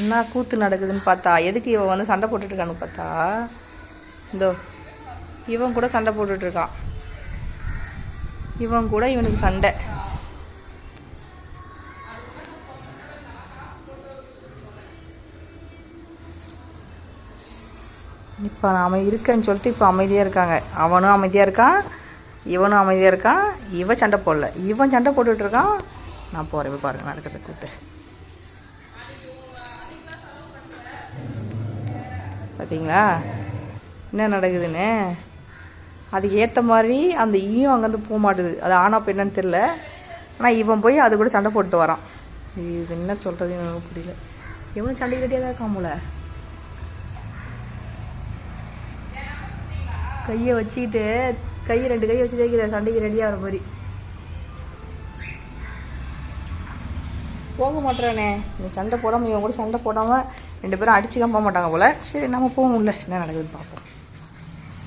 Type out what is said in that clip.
என்ன கூத்து நடக்குதுன்னு பார்த்தா எதுக்கு இவன் வந்து சண்டை போட்டுட்ருக்கான்னு பார்த்தா இதோ இவன் கூட சண்டை போட்டுட்ருக்கான். இவன் கூட இவனுக்கு சண்டை. இப்போ நான் இருக்கேன்னு சொல்லிட்டு இப்போ அமைதியாக இருக்காங்க. அவனும் அமைதியாக இருக்கான், இவனும் அமைதியாக இருக்கான். இவன் சண்டை போடல, இவன் சண்டை போட்டுட்ருக்கான். நான் போகிறேன். இப்போ பாருங்கள் நடக்குது கூத்து. பார்த்தீங்களா என்ன நடக்குதுன்னு? அதுக்கு ஏற்ற மாதிரி அந்த ஈயும் அங்கேருந்து போக மாட்டுது. அது ஆனா பெண்ணன்னு தெரில. ஆனால் இவன் போய் அது கூட சண்டை போட்டு வரான். இது என்ன சொல்கிறது எனக்கு புரியல. இவனும் சண்டைக்கு ரெடியாக தான் இருக்கான் போல. கையை வச்சுக்கிட்டு ரெண்டு கையை வச்சு தேய்க்கிற சண்டைக்கு ரெடியாக வர மாதிரி. போக மாட்டேறானே. நீ சண்டை போடாமல் இவன் கூட சண்டை போடாமல் 2 பேரும் அடிச்சுக்காம போக மாட்டாங்க போல். சரி நம்ம போகணும்ல, என்ன நடக்குதுன்னு பார்ப்போம்.